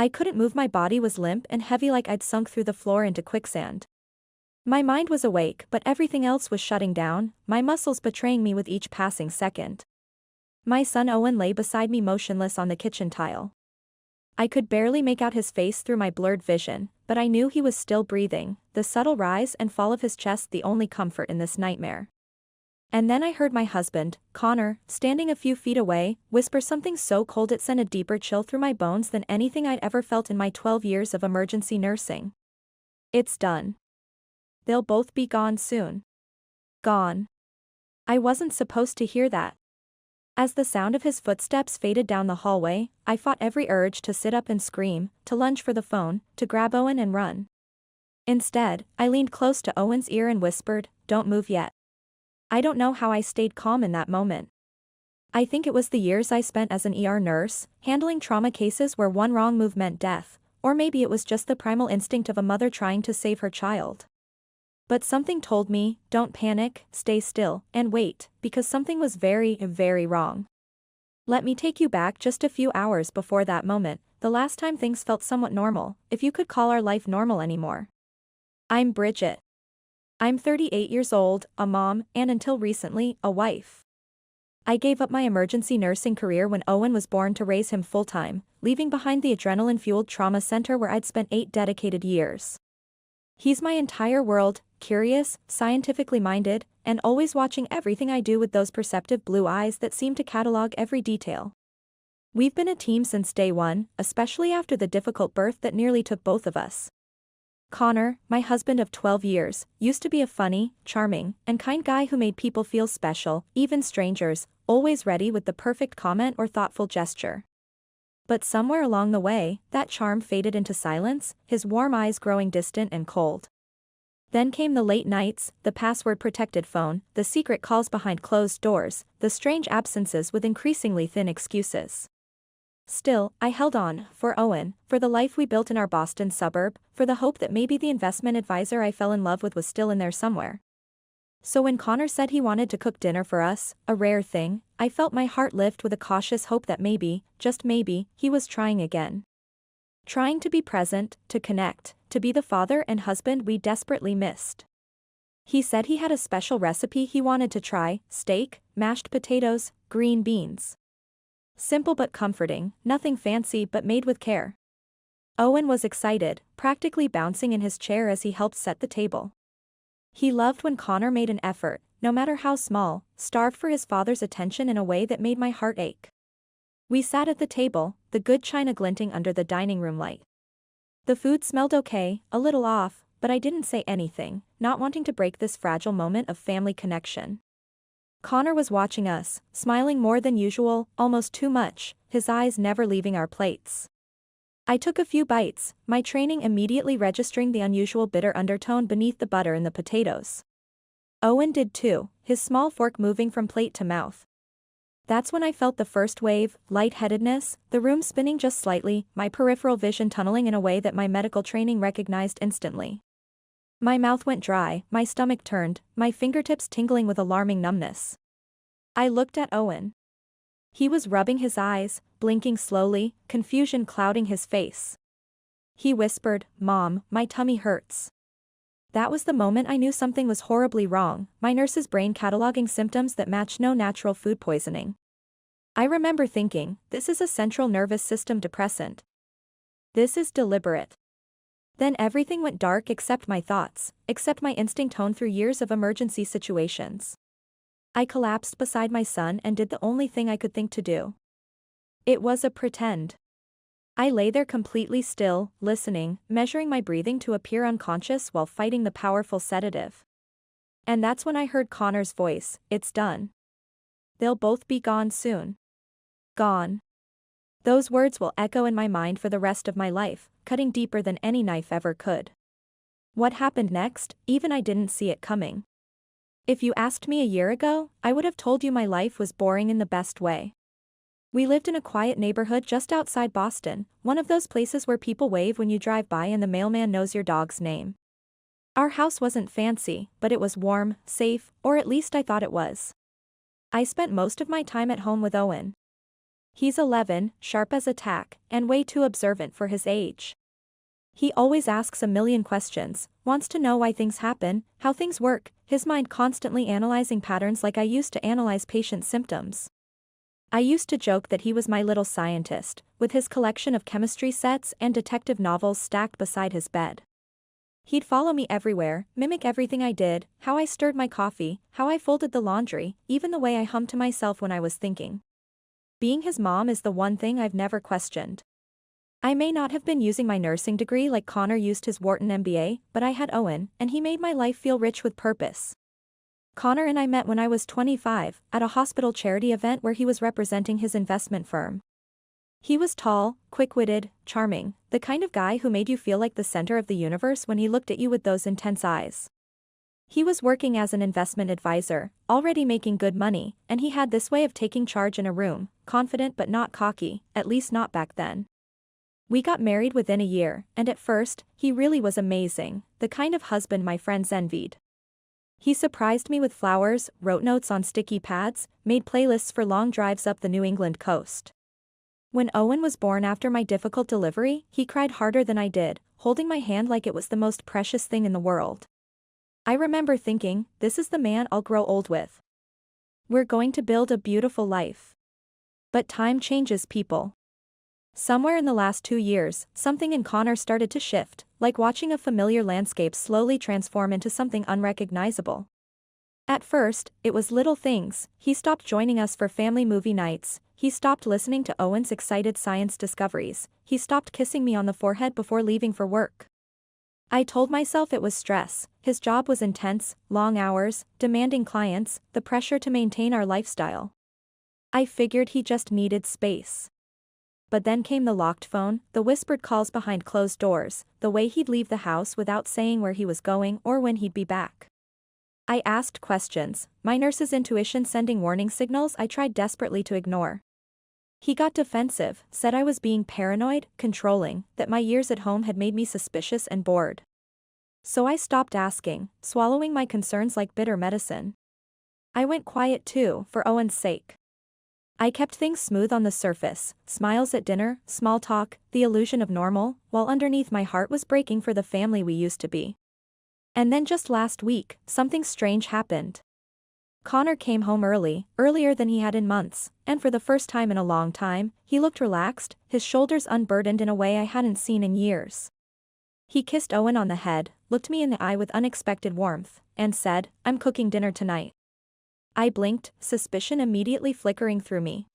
I couldn't move, my body was limp and heavy like I'd sunk through the floor into quicksand. My mind was awake, but everything else was shutting down, my muscles betraying me with each passing second. My son Owen lay beside me motionless on the kitchen tile. I could barely make out his face through my blurred vision, but I knew he was still breathing, the subtle rise and fall of his chest the only comfort in this nightmare. And then I heard my husband, Connor, standing a few feet away, whisper something so cold it sent a deeper chill through my bones than anything I'd ever felt in my 12 years of emergency nursing. "It's done. They'll both be gone soon." Gone. I wasn't supposed to hear that. As the sound of his footsteps faded down the hallway, I fought every urge to sit up and scream, to lunge for the phone, to grab Owen and run. Instead, I leaned close to Owen's ear and whispered, "Don't move yet." I don't know how I stayed calm in that moment. I think it was the years I spent as an ER nurse, handling trauma cases where one wrong move meant death, or maybe it was just the primal instinct of a mother trying to save her child. But something told me, don't panic, stay still, and wait, because something was very, very wrong. Let me take you back just a few hours before that moment, the last time things felt somewhat normal, if you could call our life normal anymore. I'm Bridget. I'm 38 years old, a mom, and until recently, a wife. I gave up my emergency nursing career when Owen was born to raise him full-time, leaving behind the adrenaline-fueled trauma center where I'd spent 8 dedicated years. He's my entire world, curious, scientifically minded, and always watching everything I do with those perceptive blue eyes that seem to catalog every detail. We've been a team since day one, especially after the difficult birth that nearly took both of us. Connor, my husband of 12 years, used to be a funny, charming, and kind guy who made people feel special, even strangers, always ready with the perfect comment or thoughtful gesture. But somewhere along the way, that charm faded into silence, his warm eyes growing distant and cold. Then came the late nights, the password-protected phone, the secret calls behind closed doors, the strange absences with increasingly thin excuses. Still, I held on, for Owen, for the life we built in our Boston suburb, for the hope that maybe the investment advisor I fell in love with was still in there somewhere. So when Connor said he wanted to cook dinner for us, a rare thing, I felt my heart lift with a cautious hope that maybe, just maybe, he was trying again. Trying to be present, to connect, to be the father and husband we desperately missed. He said he had a special recipe he wanted to try: steak, mashed potatoes, green beans. Simple but comforting, nothing fancy but made with care. Owen was excited, practically bouncing in his chair as he helped set the table. He loved when Connor made an effort, no matter how small, starved for his father's attention in a way that made my heart ache. We sat at the table, the good china glinting under the dining room light. The food smelled okay, a little off, but I didn't say anything, not wanting to break this fragile moment of family connection. Connor was watching us, smiling more than usual, almost too much, his eyes never leaving our plates. I took a few bites, my training immediately registering the unusual bitter undertone beneath the butter in the potatoes. Owen did too, his small fork moving from plate to mouth. That's when I felt the first wave, lightheadedness, the room spinning just slightly, my peripheral vision tunneling in a way that my medical training recognized instantly. My mouth went dry, my stomach turned, my fingertips tingling with alarming numbness. I looked at Owen. He was rubbing his eyes, blinking slowly, confusion clouding his face. He whispered, "Mom, my tummy hurts." That was the moment I knew something was horribly wrong, my nurse's brain cataloging symptoms that matched no natural food poisoning. I remember thinking, this is a central nervous system depressant. This is deliberate. Then everything went dark except my thoughts, except my instinct honed through years of emergency situations. I collapsed beside my son and did the only thing I could think to do. It was a pretend. I lay there completely still, listening, measuring my breathing to appear unconscious while fighting the powerful sedative. And that's when I heard Connor's voice, "It's done. They'll both be gone soon." Gone. Those words will echo in my mind for the rest of my life, cutting deeper than any knife ever could. What happened next, even I didn't see it coming. If you asked me a year ago, I would have told you my life was boring in the best way. We lived in a quiet neighborhood just outside Boston, one of those places where people wave when you drive by and the mailman knows your dog's name. Our house wasn't fancy, but it was warm, safe, or at least I thought it was. I spent most of my time at home with Owen. He's 11, sharp as a tack, and way too observant for his age. He always asks a million questions, wants to know why things happen, how things work, his mind constantly analyzing patterns like I used to analyze patients' symptoms. I used to joke that he was my little scientist, with his collection of chemistry sets and detective novels stacked beside his bed. He'd follow me everywhere, mimic everything I did, how I stirred my coffee, how I folded the laundry, even the way I hummed to myself when I was thinking. Being his mom is the one thing I've never questioned. I may not have been using my nursing degree like Connor used his Wharton MBA, but I had Owen, and he made my life feel rich with purpose. Connor and I met when I was 25, at a hospital charity event where he was representing his investment firm. He was tall, quick-witted, charming, the kind of guy who made you feel like the center of the universe when he looked at you with those intense eyes. He was working as an investment advisor, already making good money, and he had this way of taking charge in a room, confident but not cocky, at least not back then. We got married within a year, and at first, he really was amazing, the kind of husband my friends envied. He surprised me with flowers, wrote notes on sticky pads, made playlists for long drives up the New England coast. When Owen was born after my difficult delivery, he cried harder than I did, holding my hand like it was the most precious thing in the world. I remember thinking, this is the man I'll grow old with. We're going to build a beautiful life. But time changes people. Somewhere in the last 2 years, something in Connor started to shift, like watching a familiar landscape slowly transform into something unrecognizable. At first, it was little things. He stopped joining us for family movie nights, he stopped listening to Owen's excited science discoveries, he stopped kissing me on the forehead before leaving for work. I told myself it was stress, his job was intense, long hours, demanding clients, the pressure to maintain our lifestyle. I figured he just needed space. But then came the locked phone, the whispered calls behind closed doors, the way he'd leave the house without saying where he was going or when he'd be back. I asked questions, my nurse's intuition sending warning signals I tried desperately to ignore. He got defensive, said I was being paranoid, controlling, that my years at home had made me suspicious and bored. So I stopped asking, swallowing my concerns like bitter medicine. I went quiet too, for Owen's sake. I kept things smooth on the surface, smiles at dinner, small talk, the illusion of normal, while underneath my heart was breaking for the family we used to be. And then just last week, something strange happened. Connor came home early, earlier than he had in months, and for the first time in a long time, he looked relaxed, his shoulders unburdened in a way I hadn't seen in years. He kissed Owen on the head, looked me in the eye with unexpected warmth, and said, "I'm cooking dinner tonight." I blinked, suspicion immediately flickering through me.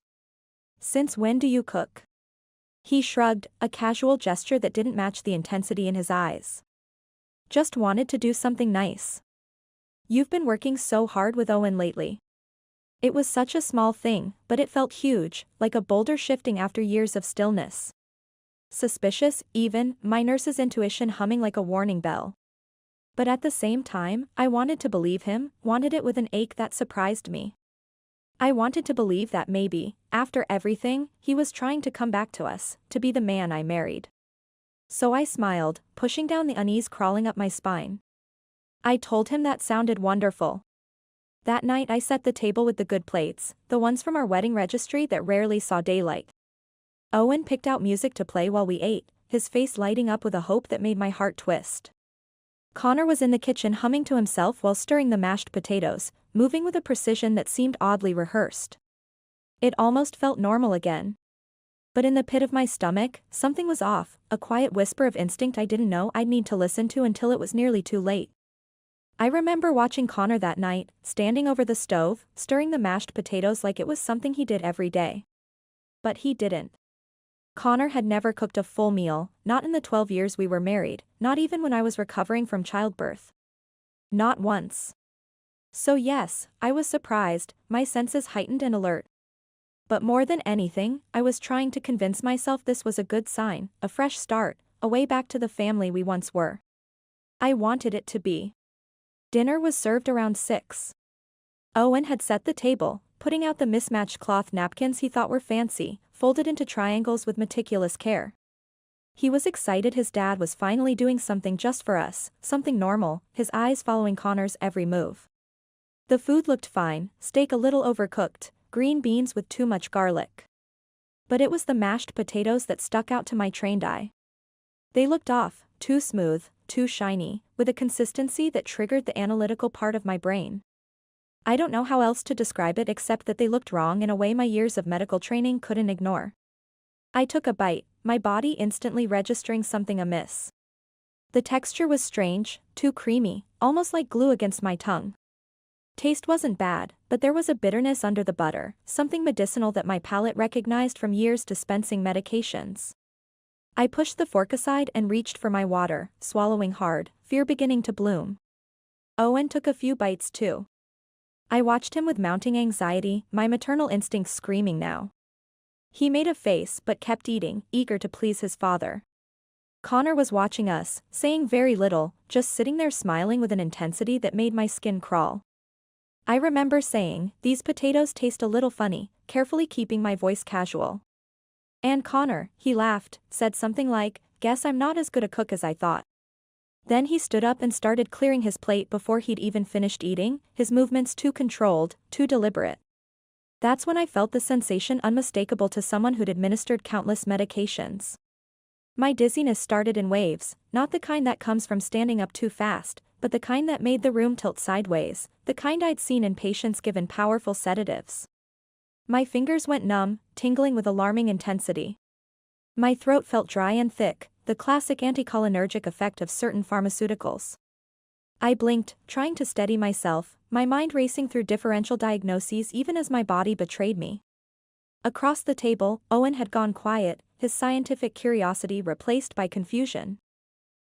"Since when do you cook?" He shrugged, a casual gesture that didn't match the intensity in his eyes. "Just wanted to do something nice." "You've been working so hard with Owen lately." It was such a small thing, but it felt huge, like a boulder shifting after years of stillness. Suspicious, even, my nurse's intuition humming like a warning bell. But at the same time, I wanted to believe him, wanted it with an ache that surprised me. I wanted to believe that maybe, after everything, he was trying to come back to us, to be the man I married. So I smiled, pushing down the unease crawling up my spine. I told him that sounded wonderful. That night I set the table with the good plates, the ones from our wedding registry that rarely saw daylight. Owen picked out music to play while we ate, his face lighting up with a hope that made my heart twist. Connor was in the kitchen humming to himself while stirring the mashed potatoes, moving with a precision that seemed oddly rehearsed. It almost felt normal again. But in the pit of my stomach, something was off, a quiet whisper of instinct I didn't know I'd need to listen to until it was nearly too late. I remember watching Connor that night, standing over the stove, stirring the mashed potatoes like it was something he did every day. But he didn't. Connor had never cooked a full meal, not in the 12 years we were married, not even when I was recovering from childbirth. Not once. So yes, I was surprised, my senses heightened and alert. But more than anything, I was trying to convince myself this was a good sign, a fresh start, a way back to the family we once were. I wanted it to be. Dinner was served around 6. Owen had set the table, putting out the mismatched cloth napkins he thought were fancy, folded into triangles with meticulous care. He was excited his dad was finally doing something just for us, something normal, his eyes following Connor's every move. The food looked fine, steak a little overcooked, green beans with too much garlic. But it was the mashed potatoes that stuck out to my trained eye. They looked off, too smooth, too shiny, with a consistency that triggered the analytical part of my brain. I don't know how else to describe it except that they looked wrong in a way my years of medical training couldn't ignore. I took a bite, my body instantly registering something amiss. The texture was strange, too creamy, almost like glue against my tongue. Taste wasn't bad, but there was a bitterness under the butter, something medicinal that my palate recognized from years dispensing medications. I pushed the fork aside and reached for my water, swallowing hard, fear beginning to bloom. Owen took a few bites too. I watched him with mounting anxiety, my maternal instincts screaming now. He made a face but kept eating, eager to please his father. Connor was watching us, saying very little, just sitting there smiling with an intensity that made my skin crawl. I remember saying, "These potatoes taste a little funny," carefully keeping my voice casual. And Connor, he laughed, said something like, "Guess I'm not as good a cook as I thought." Then he stood up and started clearing his plate before he'd even finished eating, his movements too controlled, too deliberate. That's when I felt the sensation unmistakable to someone who'd administered countless medications. My dizziness started in waves, not the kind that comes from standing up too fast, but the kind that made the room tilt sideways, the kind I'd seen in patients given powerful sedatives. My fingers went numb, tingling with alarming intensity. My throat felt dry and thick, the classic anticholinergic effect of certain pharmaceuticals. I blinked, trying to steady myself, my mind racing through differential diagnoses even as my body betrayed me. Across the table, Owen had gone quiet, his scientific curiosity replaced by confusion.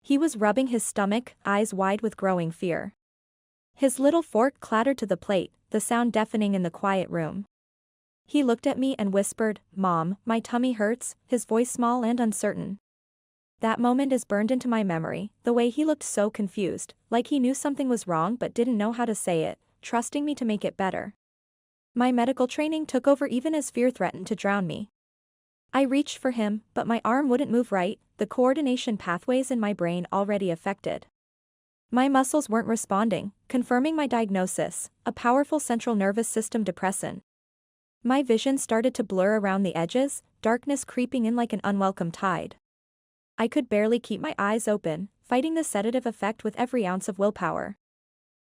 He was rubbing his stomach, eyes wide with growing fear. His little fork clattered to the plate, the sound deafening in the quiet room. He looked at me and whispered, "Mom, my tummy hurts," his voice small and uncertain. That moment is burned into my memory, the way he looked so confused, like he knew something was wrong but didn't know how to say it, trusting me to make it better. My medical training took over even as fear threatened to drown me. I reached for him, but my arm wouldn't move right, the coordination pathways in my brain already affected. My muscles weren't responding, confirming my diagnosis, a powerful central nervous system depressant. My vision started to blur around the edges, darkness creeping in like an unwelcome tide. I could barely keep my eyes open, fighting the sedative effect with every ounce of willpower.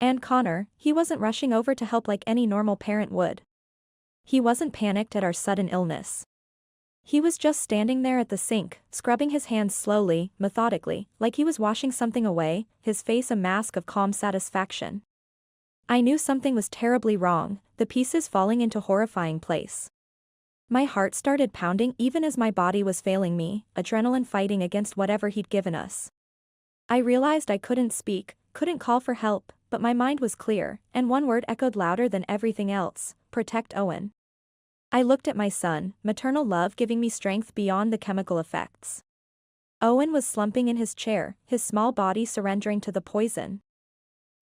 And Connor, he wasn't rushing over to help like any normal parent would. He wasn't panicked at our sudden illness. He was just standing there at the sink, scrubbing his hands slowly, methodically, like he was washing something away, his face a mask of calm satisfaction. I knew something was terribly wrong, the pieces falling into horrifying place. My heart started pounding even as my body was failing me, adrenaline fighting against whatever he'd given us. I realized I couldn't speak, couldn't call for help, but my mind was clear, and one word echoed louder than everything else: protect Owen. I looked at my son, maternal love giving me strength beyond the chemical effects. Owen was slumping in his chair, his small body surrendering to the poison.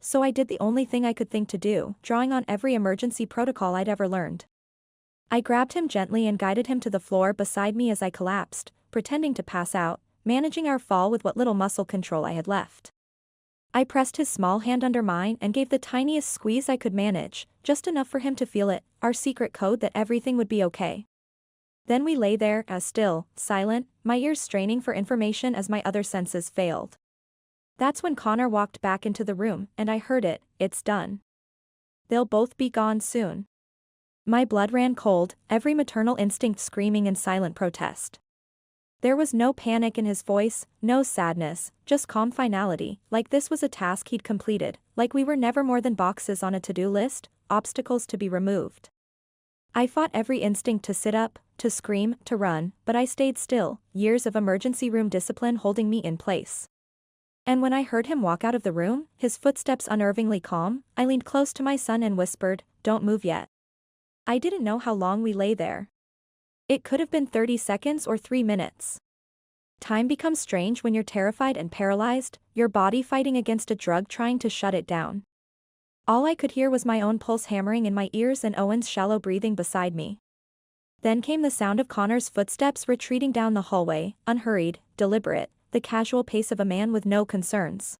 So I did the only thing I could think to do, drawing on every emergency protocol I'd ever learned. I grabbed him gently and guided him to the floor beside me as I collapsed, pretending to pass out, managing our fall with what little muscle control I had left. I pressed his small hand under mine and gave the tiniest squeeze I could manage, just enough for him to feel it, our secret code that everything would be okay. Then we lay there, as still, silent, my ears straining for information as my other senses failed. That's when Connor walked back into the room, and I heard it: "It's done. They'll both be gone soon." My blood ran cold, every maternal instinct screaming in silent protest. There was no panic in his voice, no sadness, just calm finality, like this was a task he'd completed, like we were never more than boxes on a to-do list, obstacles to be removed. I fought every instinct to sit up, to scream, to run, but I stayed still, years of emergency room discipline holding me in place. And when I heard him walk out of the room, his footsteps unnervingly calm, I leaned close to my son and whispered, "Don't move yet." I didn't know how long we lay there. It could have been 30 seconds or 3 minutes. Time becomes strange when you're terrified and paralyzed, your body fighting against a drug trying to shut it down. All I could hear was my own pulse hammering in my ears and Owen's shallow breathing beside me. Then came the sound of Connor's footsteps retreating down the hallway, unhurried, deliberate, the casual pace of a man with no concerns.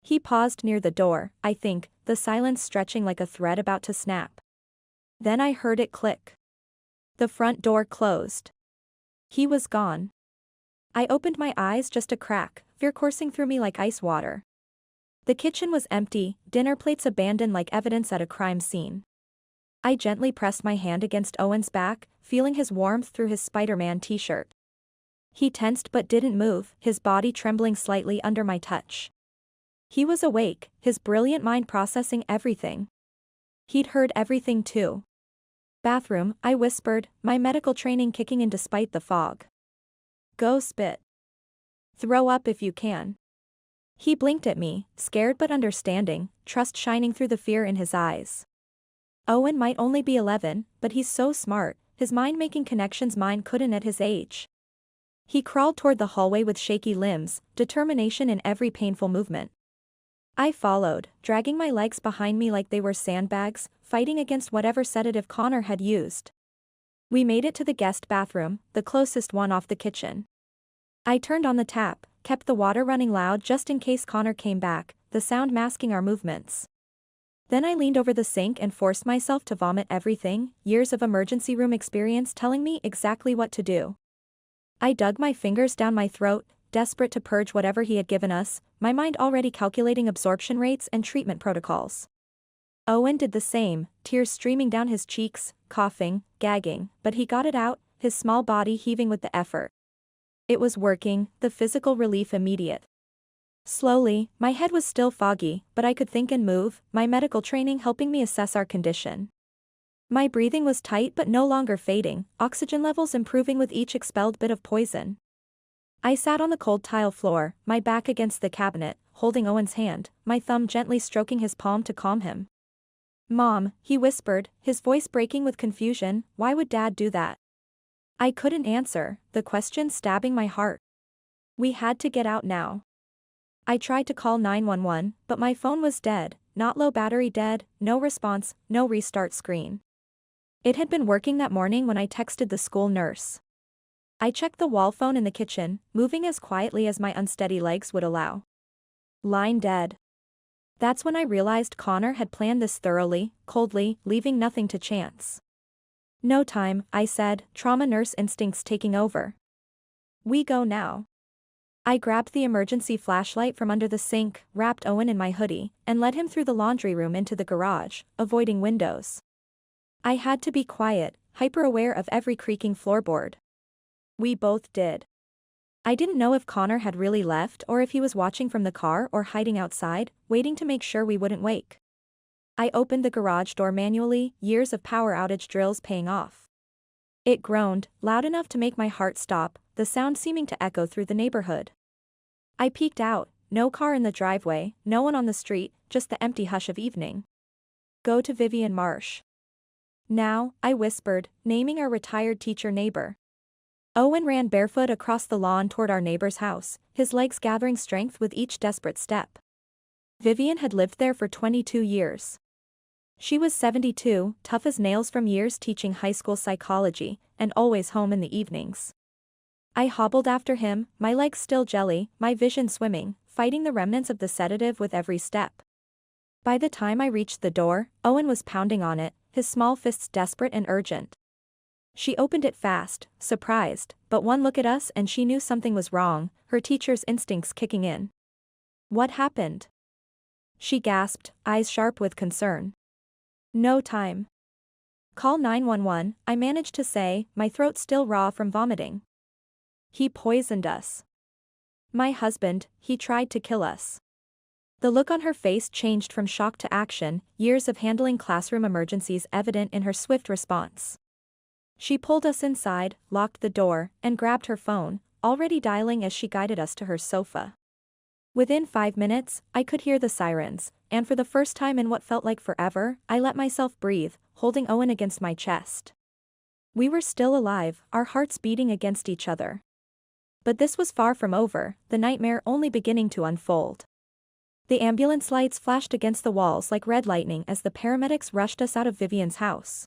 He paused near the door, I think, the silence stretching like a thread about to snap. Then I heard it click. The front door closed. He was gone. I opened my eyes just a crack, fear coursing through me like ice water. The kitchen was empty, dinner plates abandoned like evidence at a crime scene. I gently pressed my hand against Owen's back, feeling his warmth through his Spider-Man t-shirt. He tensed but didn't move, his body trembling slightly under my touch. He was awake, his brilliant mind processing everything. He'd heard everything too. Bathroom, I whispered, my medical training kicking in despite the fog. Go spit. Throw up if you can. He blinked at me, scared but understanding, trust shining through the fear in his eyes. Owen might only be 11, but he's so smart, his mind making connections mine couldn't at his age. He crawled toward the hallway with shaky limbs, determination in every painful movement. I followed, dragging my legs behind me like they were sandbags, fighting against whatever sedative Connor had used. We made it to the guest bathroom, the closest one off the kitchen. I turned on the tap, kept the water running loud just in case Connor came back, the sound masking our movements. Then I leaned over the sink and forced myself to vomit everything, years of emergency room experience telling me exactly what to do. I dug my fingers down my throat, desperate to purge whatever he had given us, my mind already calculating absorption rates and treatment protocols. Owen did the same, tears streaming down his cheeks, coughing, gagging, but he got it out, his small body heaving with the effort. It was working, the physical relief immediate. Slowly, my head was still foggy, but I could think and move, my medical training helping me assess our condition. My breathing was tight but no longer fading, oxygen levels improving with each expelled bit of poison. I sat on the cold tile floor, my back against the cabinet, holding Owen's hand, my thumb gently stroking his palm to calm him. "Mom," he whispered, his voice breaking with confusion, "why would Dad do that?" I couldn't answer, the question stabbing my heart. We had to get out now. I tried to call 911, but my phone was dead, not low battery dead, no response, no restart screen. It had been working that morning when I texted the school nurse. I checked the wall phone in the kitchen, moving as quietly as my unsteady legs would allow. Line dead. That's when I realized Connor had planned this thoroughly, coldly, leaving nothing to chance. "No time," I said, trauma nurse instincts taking over. "We go now." I grabbed the emergency flashlight from under the sink, wrapped Owen in my hoodie, and led him through the laundry room into the garage, avoiding windows. I had to be quiet, hyper-aware of every creaking floorboard. We both did. I didn't know if Connor had really left or if he was watching from the car or hiding outside, waiting to make sure we wouldn't wake. I opened the garage door manually, years of power outage drills paying off. It groaned, loud enough to make my heart stop, the sound seeming to echo through the neighborhood. I peeked out, no car in the driveway, no one on the street, just the empty hush of evening. "Go to Vivian Marsh. Now," I whispered, naming our retired teacher neighbor. Owen ran barefoot across the lawn toward our neighbor's house, his legs gathering strength with each desperate step. Vivian had lived there for 22 years. She was 72, tough as nails from years teaching high school psychology, and always home in the evenings. I hobbled after him, my legs still jelly, my vision swimming, fighting the remnants of the sedative with every step. By the time I reached the door, Owen was pounding on it, his small fists desperate and urgent. She opened it fast, surprised, but one look at us and she knew something was wrong, her teacher's instincts kicking in. "What happened?" she gasped, eyes sharp with concern. "No time. Call 911, I managed to say, my throat still raw from vomiting. "He poisoned us. My husband, he tried to kill us." The look on her face changed from shock to action, years of handling classroom emergencies evident in her swift response. She pulled us inside, locked the door, and grabbed her phone, already dialing as she guided us to her sofa. Within 5 minutes, I could hear the sirens, and for the first time in what felt like forever, I let myself breathe, holding Owen against my chest. We were still alive, our hearts beating against each other. But this was far from over, the nightmare only beginning to unfold. The ambulance lights flashed against the walls like red lightning as the paramedics rushed us out of Vivian's house.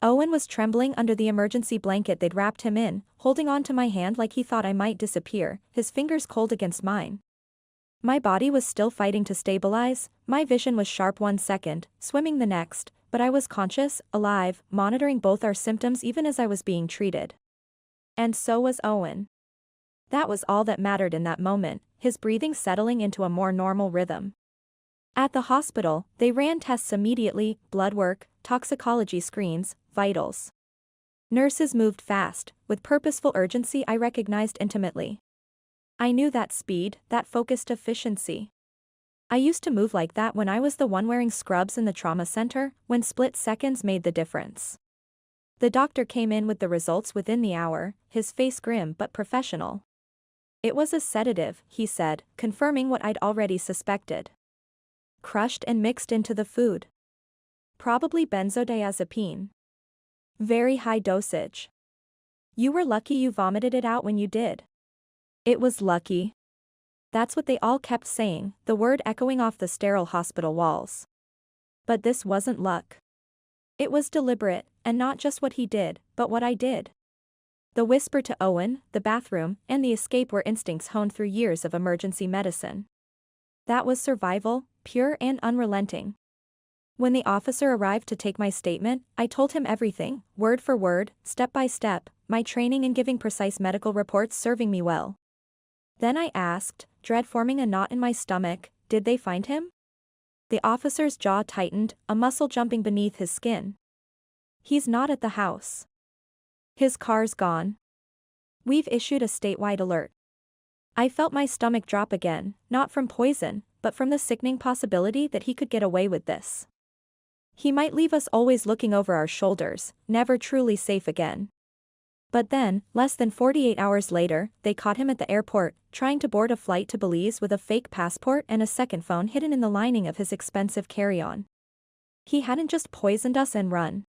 Owen was trembling under the emergency blanket they'd wrapped him in, holding on to my hand like he thought I might disappear, his fingers cold against mine. My body was still fighting to stabilize, my vision was sharp 1 second, swimming the next, but I was conscious, alive, monitoring both our symptoms even as I was being treated. And so was Owen. That was all that mattered in that moment, his breathing settling into a more normal rhythm. At the hospital, they ran tests immediately: blood work, toxicology screens, vitals. Nurses moved fast, with purposeful urgency I recognized intimately. I knew that speed, that focused efficiency. I used to move like that when I was the one wearing scrubs in the trauma center, when split seconds made the difference. The doctor came in with the results within the hour, his face grim but professional. It was a sedative, he said, confirming what I'd already suspected. Crushed and mixed into the food. Probably benzodiazepine. Very high dosage. You were lucky you vomited it out when you did. It was lucky. That's what they all kept saying, the word echoing off the sterile hospital walls. But this wasn't luck. It was deliberate, and not just what he did, but what I did. The whisper to Owen, the bathroom, and the escape were instincts honed through years of emergency medicine. That was survival, pure and unrelenting. When the officer arrived to take my statement, I told him everything, word for word, step by step, my training in giving precise medical reports serving me well. Then I asked, dread forming a knot in my stomach, did they find him? The officer's jaw tightened, a muscle jumping beneath his skin. He's not at the house. His car's gone. We've issued a statewide alert. I felt my stomach drop again, not from poison, but from the sickening possibility that he could get away with this. He might leave us always looking over our shoulders, never truly safe again. But then, less than 48 hours later, they caught him at the airport, trying to board a flight to Belize with a fake passport and a second phone hidden in the lining of his expensive carry-on. He hadn't just poisoned us and run.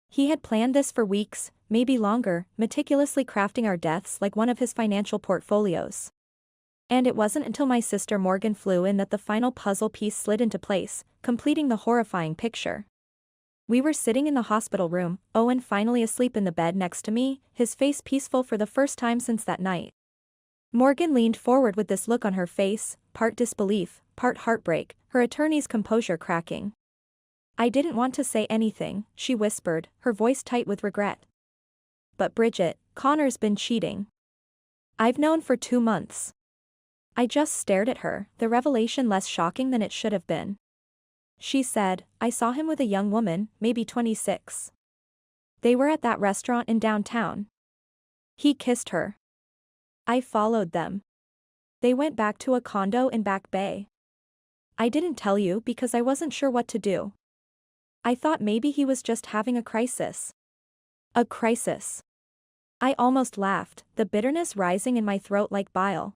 He had planned this for weeks, maybe longer, meticulously crafting our deaths like one of his financial portfolios. And it wasn't until my sister Morgan flew in that the final puzzle piece slid into place, completing the horrifying picture. We were sitting in the hospital room, Owen finally asleep in the bed next to me, his face peaceful for the first time since that night. Morgan leaned forward with this look on her face, part disbelief, part heartbreak, her attorney's composure cracking. I didn't want to say anything, she whispered, her voice tight with regret. But Bridget, Connor's been cheating. I've known for 2 months. I just stared at her, the revelation less shocking than it should have been. She said, I saw him with a young woman, maybe 26. They were at that restaurant in downtown. He kissed her. I followed them. They went back to a condo in Back Bay. I didn't tell you because I wasn't sure what to do. I thought maybe he was just having a crisis. A crisis. I almost laughed, the bitterness rising in my throat like bile.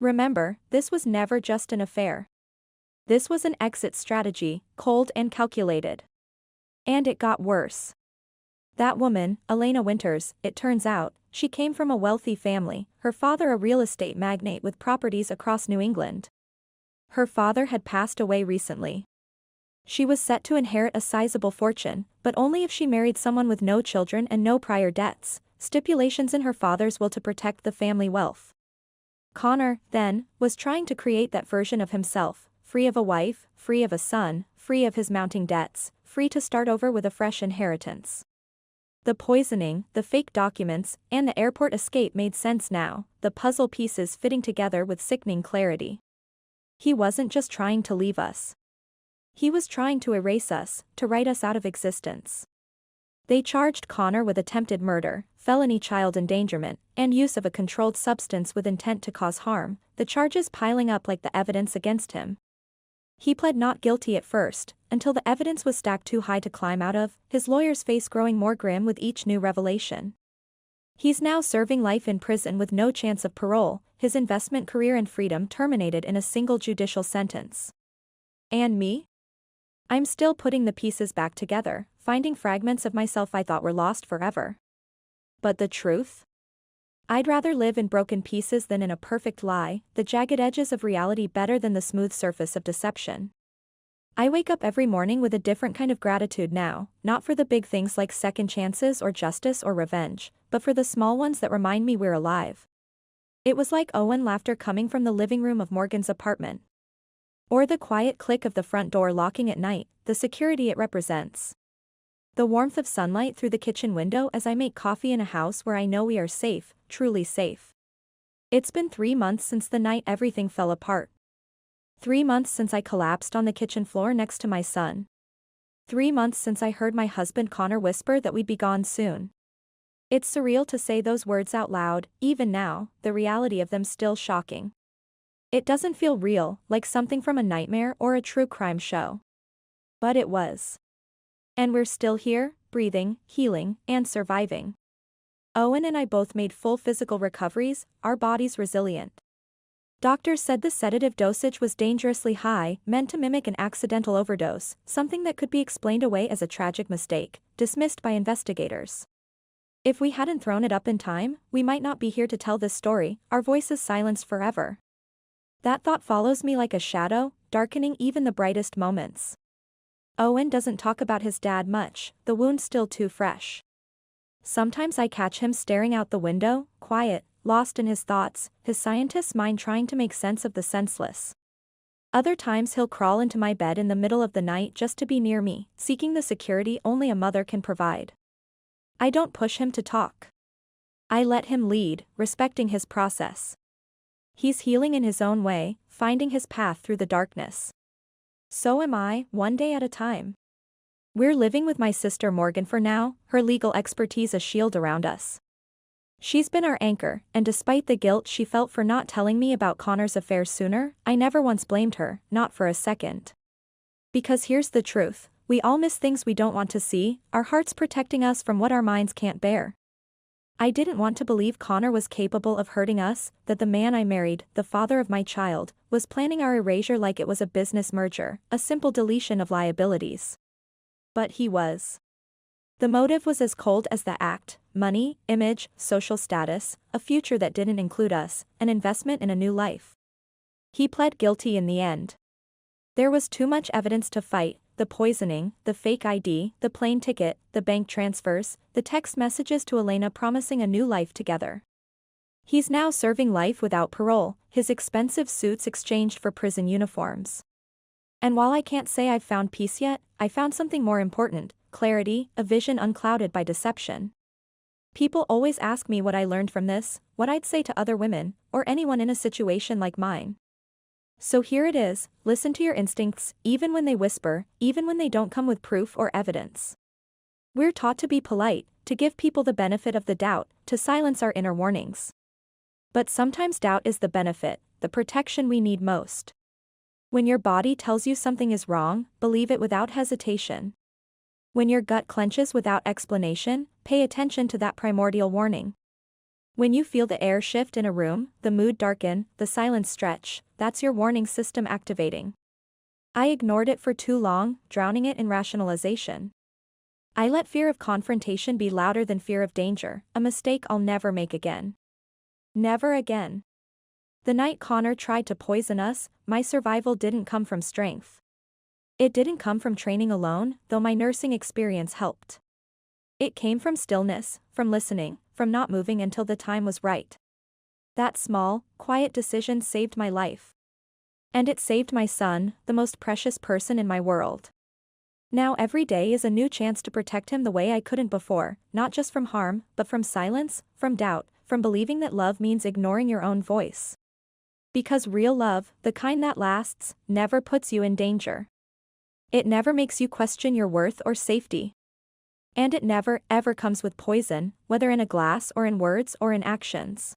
Remember, this was never just an affair. This was an exit strategy, cold and calculated. And it got worse. That woman, Elena Winters, it turns out, she came from a wealthy family, her father a real estate magnate with properties across New England. Her father had passed away recently. She was set to inherit a sizable fortune, but only if she married someone with no children and no prior debts, stipulations in her father's will to protect the family wealth. Connor, then, was trying to create that version of himself, free of a wife, free of a son, free of his mounting debts, free to start over with a fresh inheritance. The poisoning, the fake documents, and the airport escape made sense now, the puzzle pieces fitting together with sickening clarity. He wasn't just trying to leave us. He was trying to erase us, to write us out of existence. They charged Connor with attempted murder, felony child endangerment, and use of a controlled substance with intent to cause harm, the charges piling up like the evidence against him. He pled not guilty at first, until the evidence was stacked too high to climb out of, his lawyer's face growing more grim with each new revelation. He's now serving life in prison with no chance of parole, his investment career and freedom terminated in a single judicial sentence. And me? I'm still putting the pieces back together, finding fragments of myself I thought were lost forever. But the truth? I'd rather live in broken pieces than in a perfect lie, the jagged edges of reality better than the smooth surface of deception. I wake up every morning with a different kind of gratitude now, not for the big things like second chances or justice or revenge, but for the small ones that remind me we're alive. It was like Owen laughter coming from the living room of Morgan's apartment. Or the quiet click of the front door locking at night, the security it represents. The warmth of sunlight through the kitchen window as I make coffee in a house where I know we are safe, truly safe. It's been 3 months since the night everything fell apart. 3 months since I collapsed on the kitchen floor next to my son. 3 months since I heard my husband Connor whisper that we'd be gone soon. It's surreal to say those words out loud, even now, the reality of them still shocking. It doesn't feel real, like something from a nightmare or a true crime show. But it was. And we're still here, breathing, healing, and surviving. Owen and I both made full physical recoveries, our bodies resilient. Doctors said the sedative dosage was dangerously high, meant to mimic an accidental overdose, something that could be explained away as a tragic mistake, dismissed by investigators. If we hadn't thrown it up in time, we might not be here to tell this story, our voices silenced forever. That thought follows me like a shadow, darkening even the brightest moments. Owen doesn't talk about his dad much, the wound's still too fresh. Sometimes I catch him staring out the window, quiet, lost in his thoughts, his scientist's mind trying to make sense of the senseless. Other times he'll crawl into my bed in the middle of the night just to be near me, seeking the security only a mother can provide. I don't push him to talk. I let him lead, respecting his process. He's healing in his own way, finding his path through the darkness. So am I, one day at a time. We're living with my sister Morgan for now, her legal expertise a shield around us. She's been our anchor, and despite the guilt she felt for not telling me about Connor's affair sooner, I never once blamed her, not for a second. Because here's the truth, we all miss things we don't want to see, our hearts protecting us from what our minds can't bear. I didn't want to believe Connor was capable of hurting us, that the man I married, the father of my child, was planning our erasure like it was a business merger, a simple deletion of liabilities. But he was. The motive was as cold as the act: money, image, social status, a future that didn't include us, an investment in a new life. He pled guilty in the end. There was too much evidence to fight: the poisoning, the fake ID, the plane ticket, the bank transfers, the text messages to Elena promising a new life together. He's now serving life without parole, his expensive suits exchanged for prison uniforms. And while I can't say I've found peace yet, I found something more important: clarity, a vision unclouded by deception. People always ask me what I learned from this, what I'd say to other women, or anyone in a situation like mine. So here it is: listen to your instincts, even when they whisper, even when they don't come with proof or evidence. We're taught to be polite, to give people the benefit of the doubt, to silence our inner warnings. But sometimes doubt is the benefit, the protection we need most. When your body tells you something is wrong, believe it without hesitation. When your gut clenches without explanation, pay attention to that primordial warning. When you feel the air shift in a room, the mood darken, the silence stretch, that's your warning system activating. I ignored it for too long, drowning it in rationalization. I let fear of confrontation be louder than fear of danger, a mistake I'll never make again. Never again. The night Connor tried to poison us, my survival didn't come from strength. It didn't come from training alone, though my nursing experience helped. It came from stillness, from listening, from not moving until the time was right. That small, quiet decision saved my life. And it saved my son, the most precious person in my world. Now every day is a new chance to protect him the way I couldn't before, not just from harm, but from silence, from doubt, from believing that love means ignoring your own voice. Because real love, the kind that lasts, never puts you in danger. It never makes you question your worth or safety. And it never, ever comes with poison, whether in a glass or in words or in actions.